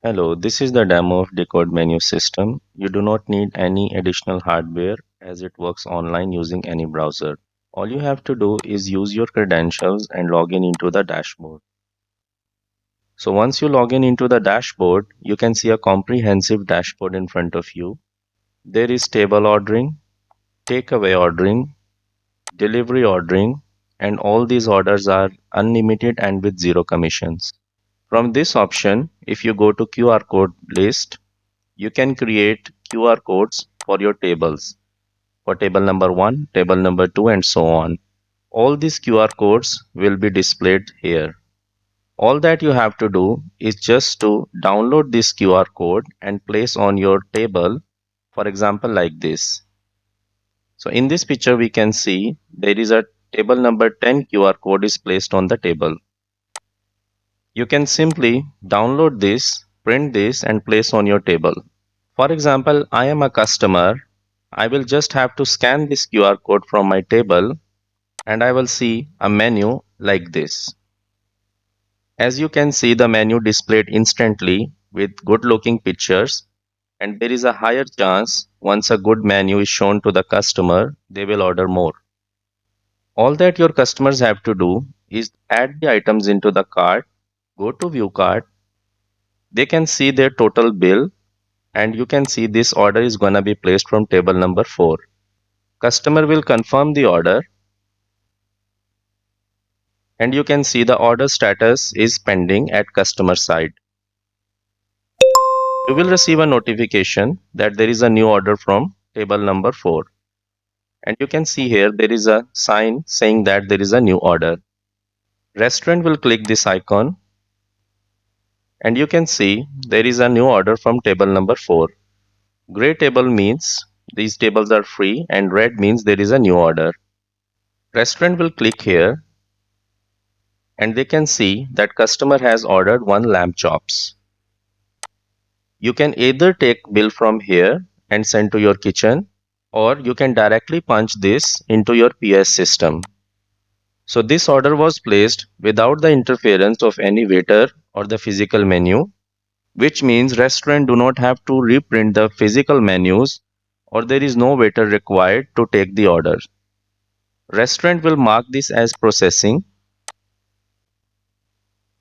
Hello, this is the demo of Decode Menu System. You do not need any additional hardware as it works online using any browser. All you have to do is use your credentials and log in into the dashboard. So once you log in into the dashboard, you can see a comprehensive dashboard in front of you. There is table ordering, takeaway ordering, delivery ordering, and all these orders are unlimited and with zero commissions. From this option, if you go to QR code list, you can create QR codes for your tables, for table number 1, table number 2, and so on. All these QR codes will be displayed here. All that you have to do is just to download this QR code and place on your table, for example, like this. So in this picture, we can see there is a table number 10 QR code is placed on the table. You can simply download this, print this, and place on your table. For example, I am a customer. I will just have to scan this QR code from my table and I will see a menu like this. As you can see, the menu displayed instantly with good looking pictures, and there is a higher chance once a good menu is shown to the customer, they will order more. All that your customers have to do is add the items into the cart, go to view cart, they can see their total bill, and you can see this order is going to be placed from table number 4. Customer will confirm the order and you can see the order status is pending at customer side. You will receive a notification that there is a new order from table number 4. And you can see here there is a sign saying that there is a new order. Restaurant will click this icon and you can see there is a new order from table number 4. Gray table means these tables are free and red means there is a new order. Restaurant will click here and they can see that customer has ordered 1 lamb chops. You can either take bill from here and send to your kitchen, or you can directly punch this into your PS system. So this order was placed without the interference of any waiter or the physical menu, which means restaurant do not have to reprint the physical menus or there is no waiter required to take the order. Restaurant will mark this as processing.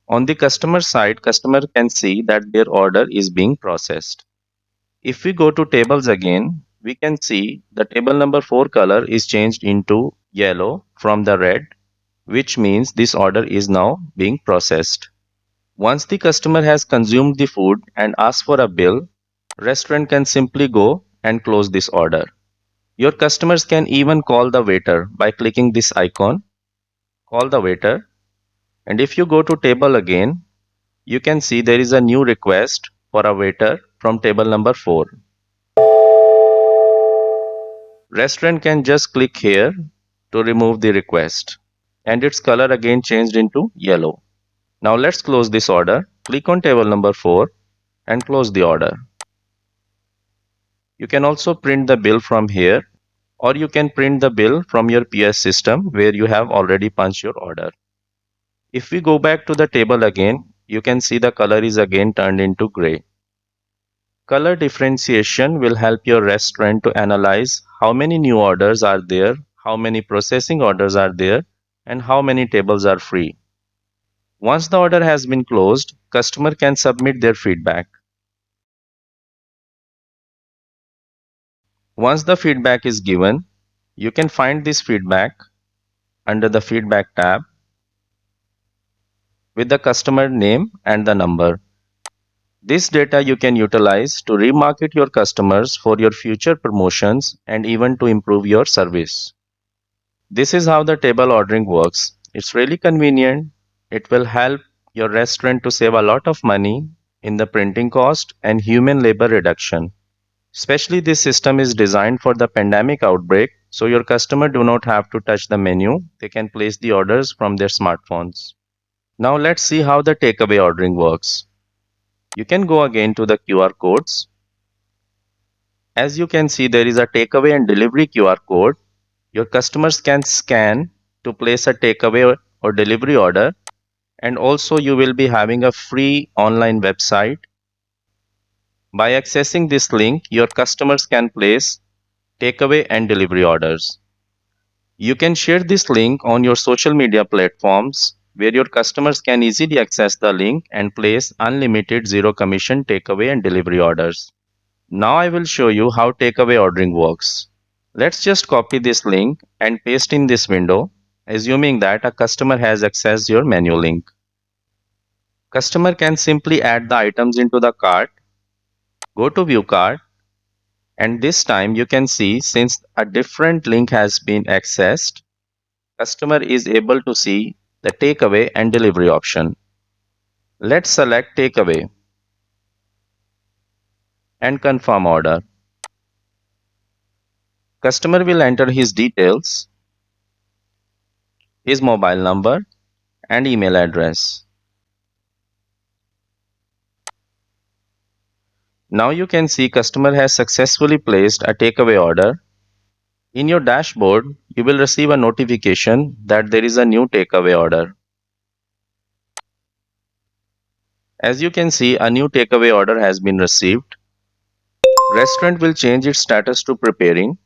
On the customer side, customer can see that their order is being processed. If we go to tables again, we can see the table number 4 color is changed into yellow from the red, which means this order is now being processed. Once the customer has consumed the food and asks for a bill, restaurant can simply go and close this order. Your customers can even call the waiter by clicking this icon, call the waiter, and if you go to table again, you can see there is a new request for a waiter from table number 4. Restaurant can just click here to remove the request and its color again changed into yellow. Now let's close this order. Click on table number 4 and close the order. You can also print the bill from here or you can print the bill from your PS system where you have already punched your order. If we go back to the table again, you can see the color is again turned into gray. Color differentiation will help your restaurant to analyze how many new orders are there, how many processing orders are there, and how many tables are free. Once the order has been closed, customer can submit their feedback. Once the feedback is given, you can find this feedback under the feedback tab with the customer name and the number. This data you can utilize to remarket your customers for your future promotions and even to improve your service. This is how the table ordering works. It's really convenient. It will help your restaurant to save a lot of money in the printing cost and human labor reduction. Especially this system is designed for the pandemic outbreak, so your customer do not have to touch the menu. They can place the orders from their smartphones. Now let's see how the takeaway ordering works. You can go again to the QR codes. As you can see, there is a takeaway and delivery QR code. Your customers can scan to place a takeaway or delivery order, and also you will be having a free online website By accessing this link, your customers can place takeaway and delivery orders. You can share this link on your social media platforms where your customers can easily access the link and place unlimited zero commission takeaway and delivery orders. Now I will show you how takeaway ordering works. Let's just copy this link and paste in this window, assuming that a customer has accessed your menu link. Customer can simply add the items into the cart, go to view cart, and this time you can see since a different link has been accessed, customer is able to see the takeaway and delivery option. Let's select takeaway and confirm order. Customer will enter his details, his mobile number and email address. Now you can see customer has successfully placed a takeaway order. In your dashboard, you will receive a notification that there is a new takeaway order. As you can see, a new takeaway order has been received. Restaurant will change its status to preparing.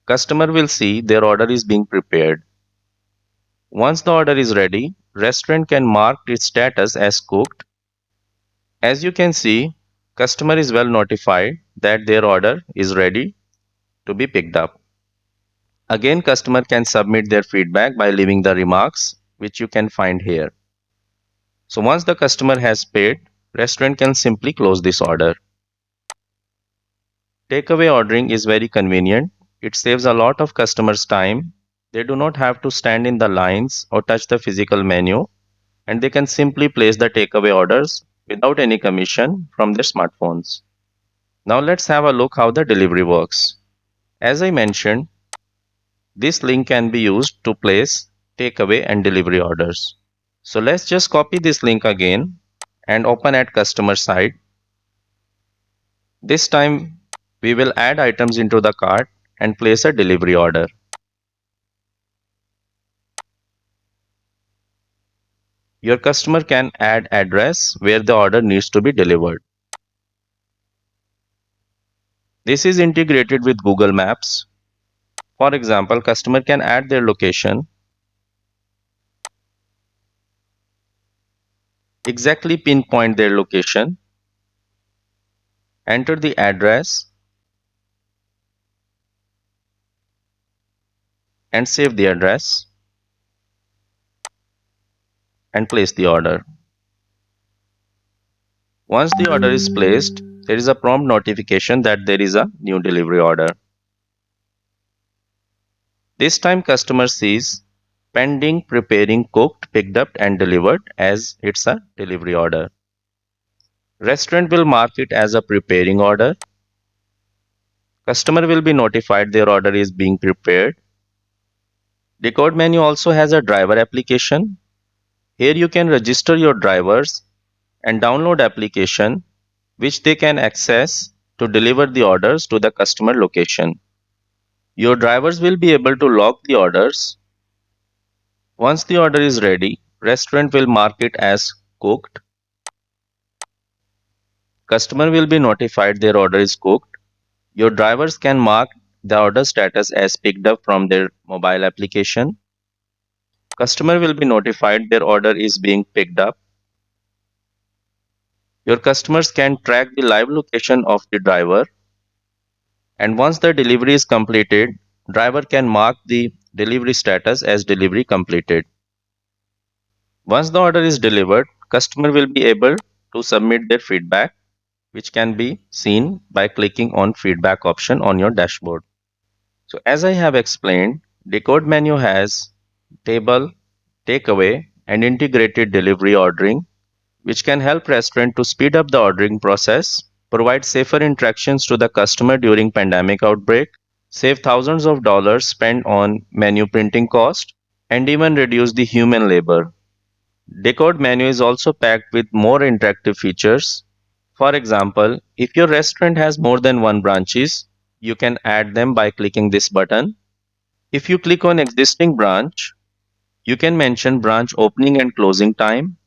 Customer will see their order is being prepared. Once the order is ready, restaurant can mark its status as cooked. As you can see, customer is well notified that their order is ready to be picked up. Again, customer can submit their feedback by leaving the remarks, which you can find here. So once the customer has paid, restaurant can simply close this order. Takeaway ordering is very convenient. It saves a lot of customers' time. They do not have to stand in the lines or touch the physical menu, and they can simply place the takeaway orders without any commission from their smartphones. Now let's have a look how the delivery works. As I mentioned, this link can be used to place takeaway and delivery orders. So let's just copy this link again and open at customer side. This time we will add items into the cart and place a delivery order. Your customer can add address where the order needs to be delivered. This is integrated with Google Maps. For example, customer can add their location, exactly pinpoint their location, enter the address, and save the address, and place the order. Once the order is placed, there is a prompt notification that there is a new delivery order. This time customer sees pending, preparing, cooked, picked up and delivered as it's a delivery order. Restaurant will mark it as a preparing order. Customer will be notified their order is being prepared. Decode menu also has a driver application. Here you can register your drivers and download application which they can access to deliver the orders to the customer location. Your drivers will be able to log the orders. Once the order is ready, restaurant will mark it as cooked. Customer will be notified their order is cooked. Your drivers can mark the order status as picked up from their mobile application. Customer will be notified their order is being picked up. Your customers can track the live location of the driver. And once the delivery is completed, driver can mark the delivery status as delivery completed. Once the order is delivered, customer will be able to submit their feedback, which can be seen by clicking on feedback option on your dashboard. So as I have explained, Decode menu has table, takeaway, and integrated delivery ordering, which can help restaurant to speed up the ordering process, provide safer interactions to the customer during pandemic outbreak, save thousands of dollars spent on menu printing cost, and even reduce the human labor. Decode menu is also packed with more interactive features. For example, if your restaurant has more than one branches, you can add them by clicking this button. If you click on existing branch, you can mention branch opening and closing time,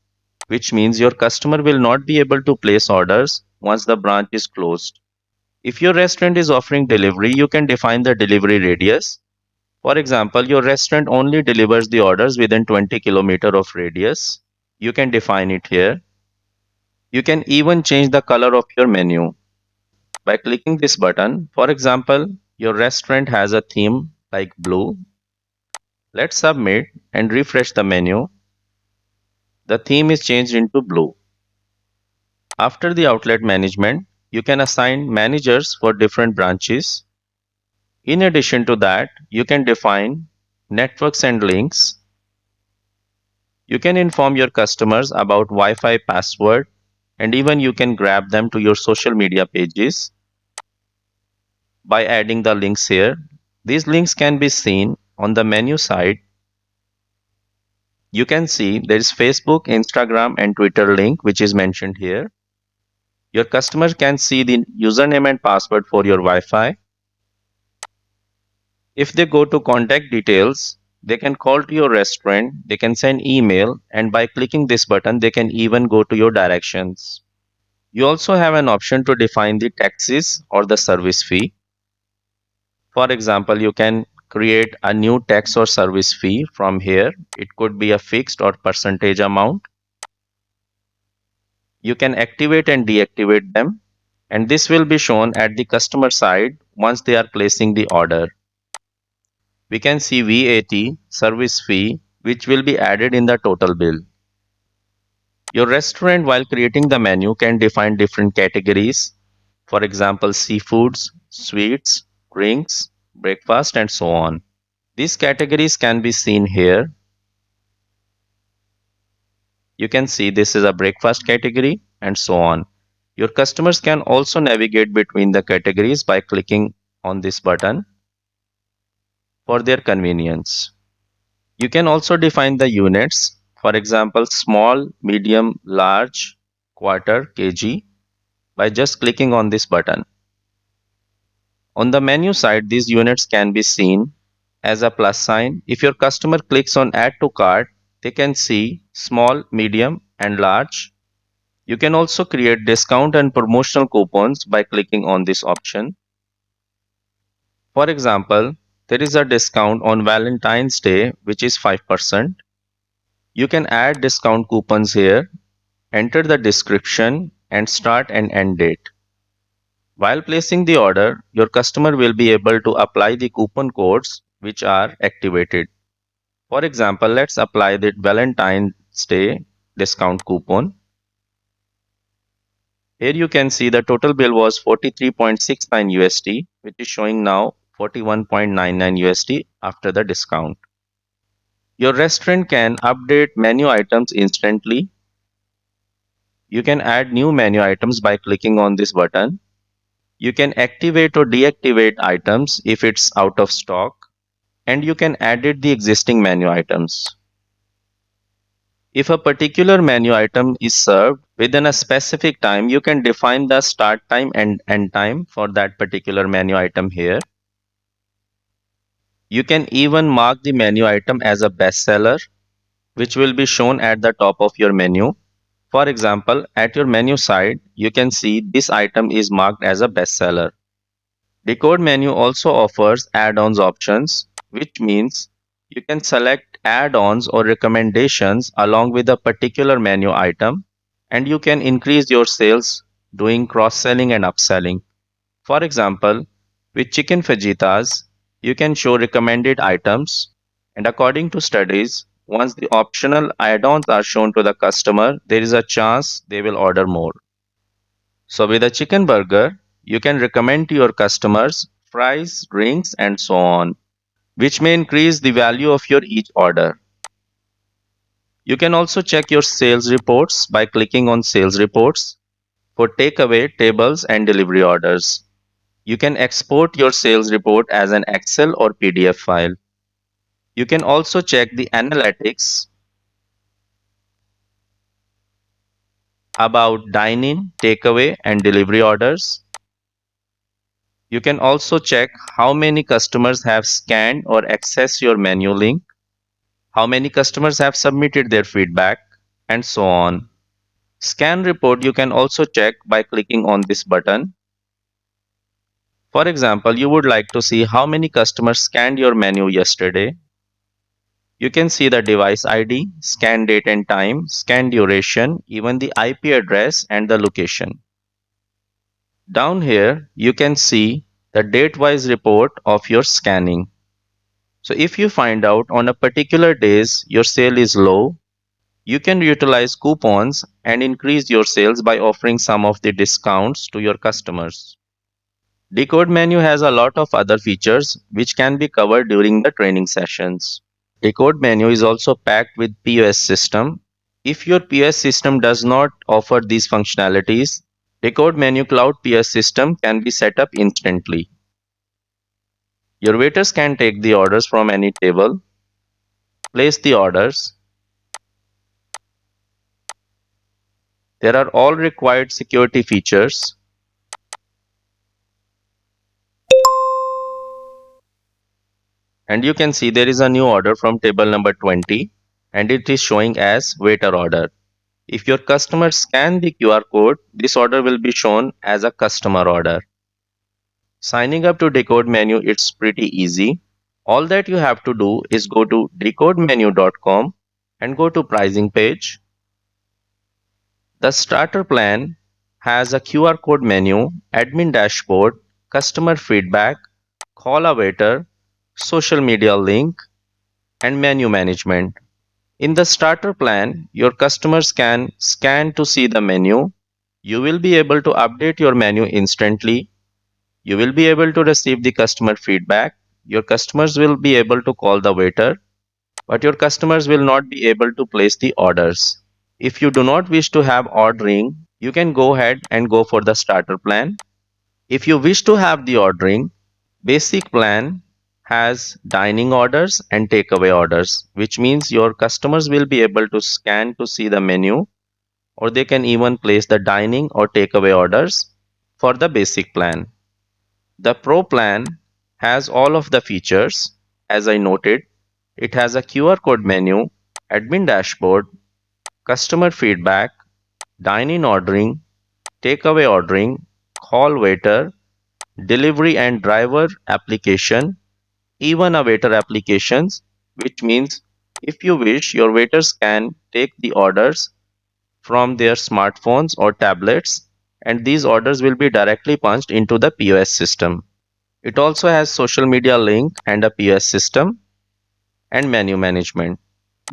which means your customer will not be able to place orders once the branch is closed. If your restaurant is offering delivery, you can define the delivery radius. For example, your restaurant only delivers the orders within 20 km of radius. You can define it here. You can even change the color of your menu by clicking this button. For example, your restaurant has a theme like blue. Let's submit and refresh the menu. The theme is changed into blue. After the outlet management, you can assign managers for different branches. In addition to that, you can define networks and links. You can inform your customers about Wi-Fi password, and even you can grab them to your social media pages by adding the links here. These links can be seen on the menu side. You can see there is Facebook, Instagram, and Twitter link which is mentioned here. Your customers can see the username and password for your Wi-Fi. If they go to contact details, they can call to your restaurant, they can send email, and by clicking this button, they can even go to your directions. You also have an option to define the taxes or the service fee. For example, you can create a new tax or service fee from here. It could be a fixed or percentage amount. You can activate and deactivate them, and this will be shown at the customer side once they are placing the order. We can see VAT, service fee, which will be added in the total bill. Your restaurant, while creating the menu, can define different categories. For example, seafoods, sweets, drinks, breakfast, and so on. These categories can be seen here. You can see this is a breakfast category and so on. Your customers can also navigate between the categories by clicking on this button for their convenience. You can also define the units, for example, small, medium, large, quarter, kg, by just clicking on this button. On the menu side, these units can be seen as a plus sign. If your customer clicks on add to cart, they can see small, medium, and large. You can also create discount and promotional coupons by clicking on this option. For example, there is a discount on Valentine's Day, which is 5%. You can add discount coupons here, enter the description, and start and end date. While placing the order, your customer will be able to apply the coupon codes which are activated. For example, let's apply the Valentine's Day discount coupon. Here you can see the total bill was 43.69 USD, which is showing now 41.99 USD after the discount. Your restaurant can update menu items instantly. You can add new menu items by clicking on this button. You can activate or deactivate items if it's out of stock, and you can edit the existing menu items. If a particular menu item is served within a specific time, you can define the start time and end time for that particular menu item here. You can even mark the menu item as a bestseller, which will be shown at the top of your menu. For example, at your menu side, you can see this item is marked as a bestseller. Decode menu also offers add-ons options, which means you can select add-ons or recommendations along with a particular menu item, and you can increase your sales doing cross-selling and upselling. For example, with chicken fajitas, you can show recommended items, and according to studies, once the optional add-ons are shown to the customer, there is a chance they will order more. So with a chicken burger, you can recommend to your customers fries, drinks, and so on, which may increase the value of your each order. You can also check your sales reports by clicking on sales reports for takeaway, tables, and delivery orders. You can export your sales report as an Excel or PDF file. You can also check the analytics about dine-in, takeaway, and delivery orders. You can also check how many customers have scanned or accessed your menu link, how many customers have submitted their feedback, and so on. Scan report you can also check by clicking on this button. For example, you would like to see how many customers scanned your menu yesterday. You can see the device ID, scan date and time, scan duration, even the IP address and the location. Down here, you can see the date-wise report of your scanning. So if you find out on a particular days your sale is low, you can utilize coupons and increase your sales by offering some of the discounts to your customers. Decode menu has a lot of other features which can be covered during the training sessions. Decode menu is also packed with POS system. If your POS system does not offer these functionalities, Decode menu cloud POS system can be set up instantly. Your waiters can take the orders from any table, place the orders. There are all required security features. And you can see there is a new order from table number 20 and it is showing as waiter order. If your customer scan the QR code, this order will be shown as a customer order. Signing up to Decode Menu, it's pretty easy. All that you have to do is go to decodemenu.com and go to pricing page. The starter plan has a QR code menu, admin dashboard, customer feedback, call a waiter, social media link, and menu management. In the starter plan, your customers can scan to see the menu. You will be able to update your menu instantly. You will be able to receive the customer feedback. Your customers will be able to call the waiter, but your customers will not be able to place the orders. If you do not wish to have ordering, you can go ahead and go for the starter plan. If you wish to have the ordering, basic plan has dining orders and takeaway orders, which means your customers will be able to scan to see the menu, or they can even place the dining or takeaway orders for the basic plan. The Pro plan has all of the features. As I noted, it has a QR code menu, admin dashboard, customer feedback, dine-in ordering, takeaway ordering, call waiter, delivery and driver application, even a waiter applications, which means if you wish, your waiters can take the orders from their smartphones or tablets, and these orders will be directly punched into the POS system. It also has social media link and a POS system and menu management.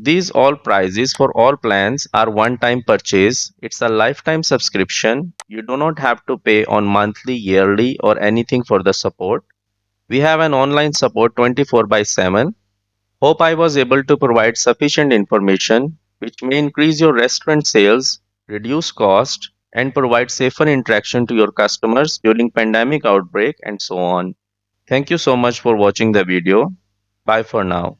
These all prices for all plans are one-time purchase. It's a lifetime subscription. You do not have to pay on monthly, yearly or anything for the support. We have an online support 24 by 7. Hope I was able to provide sufficient information which may increase your restaurant sales, reduce cost, and provide safer interaction to your customers during pandemic outbreak and so on. Thank you so much for watching the video. Bye for now.